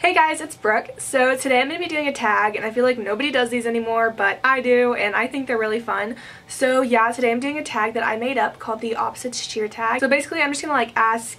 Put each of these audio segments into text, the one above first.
Hey guys, it's Brooke. So today I'm going to be doing a tag, and I feel like nobody does these anymore, but I do, and I think they're really fun. So yeah, today I'm doing a tag that I made up called the Opposites Cheer tag. So basically I'm just going to like ask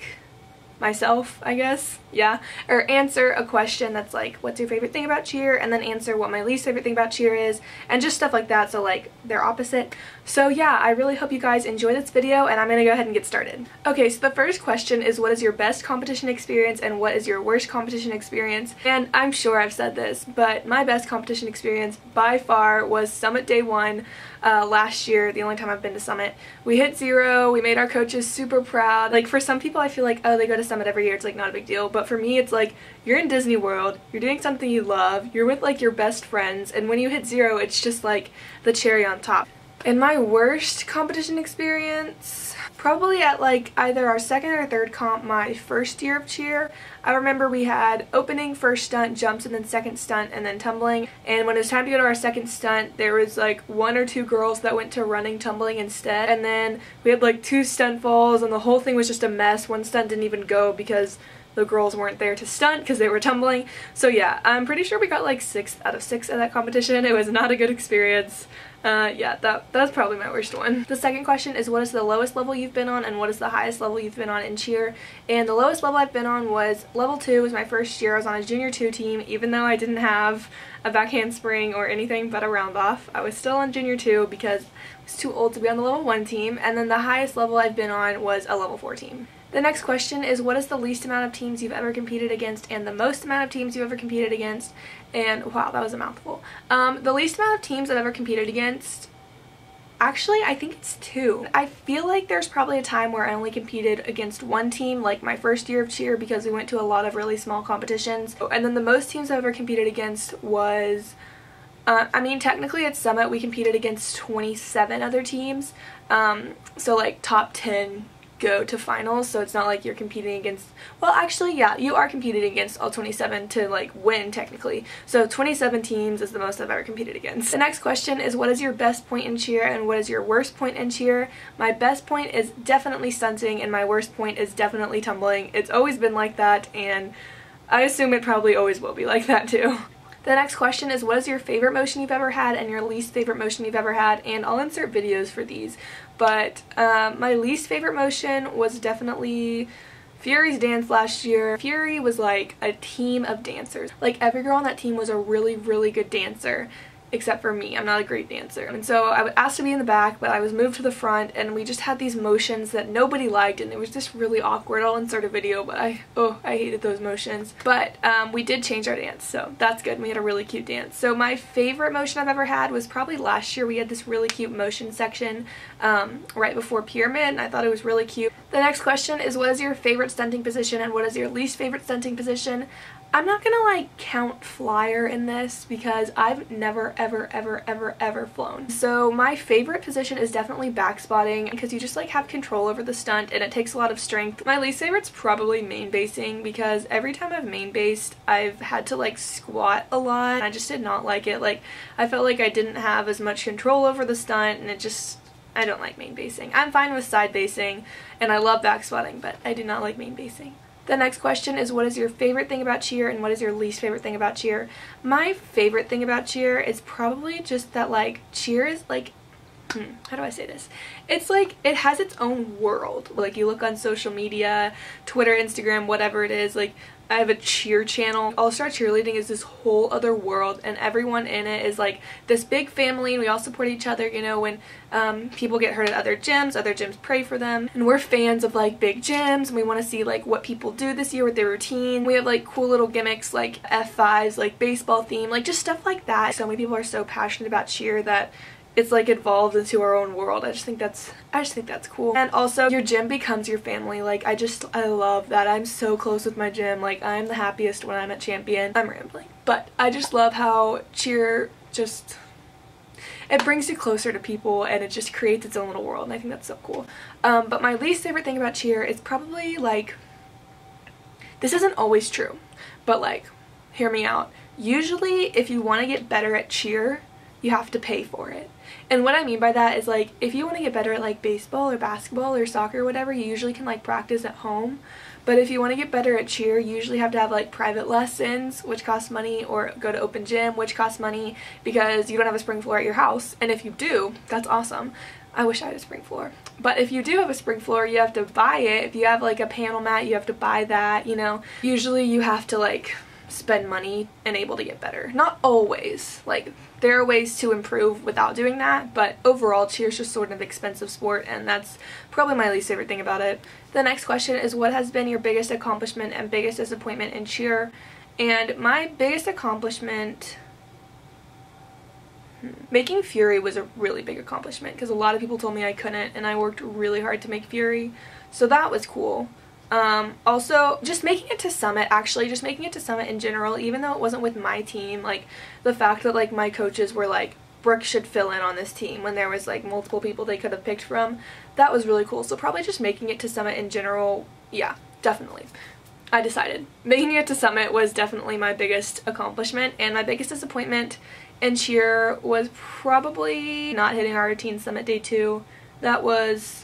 myself, I guess, yeah, or answer a question that's like, what's your favorite thing about cheer, and then answer what my least favorite thing about cheer is, and just stuff like that, so like they're opposite. So yeah, I really hope you guys enjoy this video, and I'm gonna go ahead and get started. Okay, so the first question is, what is your best competition experience and what is your worst competition experience? And I'm sure I've said this, but my best competition experience by far was Summit Day 1 last year, the only time I've been to Summit. We hit 0, we made our coaches super proud. Like for some people I feel like, oh, they go to Summit every year, it's like not a big deal, but for me it's like, you're in Disney World, you're doing something you love, you're with like your best friends, and when you hit 0 it's just like the cherry on top. And my worst competition experience, probably at like either our second or third comp my first year of cheer. I remember we had opening, first stunt, jumps, and then second stunt, and then tumbling. And when it was time to go to our second stunt, there was like 1 or 2 girls that went to running tumbling instead. And then we had like 2 stunt falls, and the whole thing was just a mess. One stunt didn't even go because the girls weren't there to stunt because they were tumbling. So yeah, I'm pretty sure we got like 6 out of 6 at that competition. It was not a good experience. Yeah, that's probably my worst one. The second question is, what is the lowest level you've been on and what is the highest level you've been on in cheer? And the lowest level I've been on was level 2. It was my first year. I was on a junior 2 team, even though I didn't have a back handspring or anything but a round off. I was still on junior 2 because I was too old to be on the level 1 team. And then the highest level I've been on was a level 4 team. The next question is, what is the least amount of teams you've ever competed against and the most amount of teams you've ever competed against? And wow, that was a mouthful. The least amount of teams I've ever competed against, actually, I think it's 2. I feel like there's probably a time where I only competed against 1 team, like my first year of cheer, because we went to a lot of really small competitions. And then the most teams I've ever competed against was, I mean, technically at Summit we competed against 27 other teams. So like top 10 go to finals, so it's not like you're competing against, well actually yeah, you are competing against all 27 to like win technically. So 27 teams is the most I've ever competed against. The next question is, what is your best point in cheer and what is your worst point in cheer? My best point is definitely stunting and my worst point is definitely tumbling. It's always been like that, and I assume it probably always will be like that too. The next question is, what is your favorite motion you've ever had and your least favorite motion you've ever had? And I'll insert videos for these. But my least favorite motion was definitely Fury's dance last year. Fury was like a team of dancers. Like every girl on that team was a really, really good dancer. Except for me, I'm not a great dancer. And so I was asked to be in the back, but I was moved to the front, and we just had these motions that nobody liked, and it was just really awkward. I'll insert a video, but I hated those motions. But we did change our dance, so that's good. We had a really cute dance. So my favorite motion I've ever had was probably last year. We had this really cute motion section right before Pyramid, and I thought it was really cute. The next question is, what is your favorite stunting position and what is your least favorite stunting position? I'm not gonna like count flyer in this because I've never ever flown. So my favorite position is definitely back spotting because you just like have control over the stunt and it takes a lot of strength. My least favorite's probably main basing because every time I've main based I've had to like squat a lot. I just did not like it. Like I felt like I didn't have as much control over the stunt, and I don't like main basing. I'm fine with side basing and I love back spotting, but I do not like main basing. The next question is, what is your favorite thing about cheer and what is your least favorite thing about cheer? My favorite thing about cheer is probably just that like cheer is like, how do I say this? It's like it has its own world. Like you look on social media, Twitter, Instagram, whatever it is, like I have a cheer channel. All-Star Cheerleading is this whole other world, and everyone in it is like this big family, and we all support each other. You know, when people get hurt at other gyms pray for them, and we're fans of like big gyms, and we want to see like what people do this year with their routine. We have like cool little gimmicks like F5s, like baseball theme, like just stuff like that. So many people are so passionate about cheer that it's like evolved into our own world. I just think that's cool. And also your gym becomes your family. Like I love that. I'm so close with my gym. Like I'm the happiest when I'm at Champion. I'm rambling. But I just love how cheer just, it brings you closer to people and it just creates its own little world, and I think that's so cool. But my least favorite thing about cheer is probably like, this isn't always true, but like, hear me out. Usually if you want to get better at cheer, you have to pay for it. And what I mean by that is, like, if you want to get better at like baseball or basketball or soccer or whatever, you usually can like practice at home. But if you want to get better at cheer, you usually have to have like private lessons, which costs money, or go to open gym, which costs money because you don't have a spring floor at your house. And if you do, that's awesome. I wish I had a spring floor. But if you do have a spring floor, you have to buy it. If you have like a panel mat, you have to buy that, you know. Usually you have to like spend money and able to get better. Not always. Like, there are ways to improve without doing that, but overall cheer's just sort of an expensive sport, and that's probably my least favorite thing about it. The next question is, what has been your biggest accomplishment and biggest disappointment in cheer? And my biggest accomplishment, making Fury was a really big accomplishment because a lot of people told me I couldn't, and I worked really hard to make Fury, so that was cool. Also, just making it to Summit, actually, just making it to Summit in general, even though it wasn't with my team, like, the fact that, like, my coaches were like, Brooke should fill in on this team when there was, like, multiple people they could have picked from, that was really cool. So probably just making it to Summit in general, yeah, definitely. I decided. Making it to Summit was definitely my biggest accomplishment, and my biggest disappointment in cheer was probably not hitting our Teen Summit Day 2. That was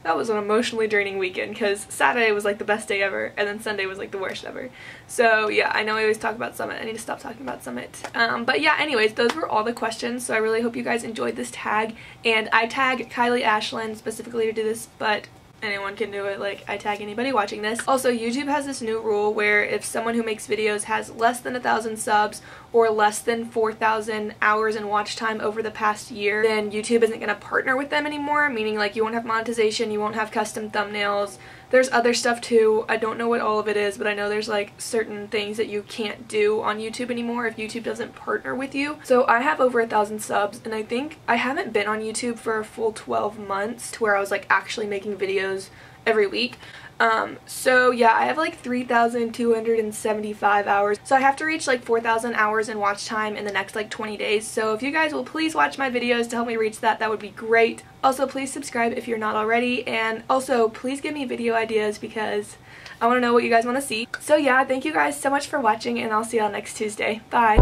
an emotionally draining weekend because Saturday was like the best day ever, and then Sunday was like the worst ever. So yeah, I know I always talk about Summit. I need to stop talking about Summit. But yeah, anyways, those were all the questions, so I really hope you guys enjoyed this tag. And I tag Kylie Ashland specifically to do this, but anyone can do it. Like, I tag anybody watching this. Also, YouTube has this new rule where if someone who makes videos has less than 1,000 subs or less than 4,000 hours in watch time over the past year, then YouTube isn't going to partner with them anymore, meaning like you won't have monetization, you won't have custom thumbnails. There's other stuff too. I don't know what all of it is, but I know there's like certain things that you can't do on YouTube anymore if YouTube doesn't partner with you. So I have over 1,000 subs, and I think I haven't been on YouTube for a full 12 months to where I was like actually making videos every week. So yeah, I have like 3,275 hours. So I have to reach like 4,000 hours in watch time in the next like 20 days. So if you guys will please watch my videos to help me reach that, that would be great. Also, please subscribe if you're not already, and also please give me video ideas because I want to know what you guys want to see. So yeah, thank you guys so much for watching, and I'll see y'all next Tuesday. Bye!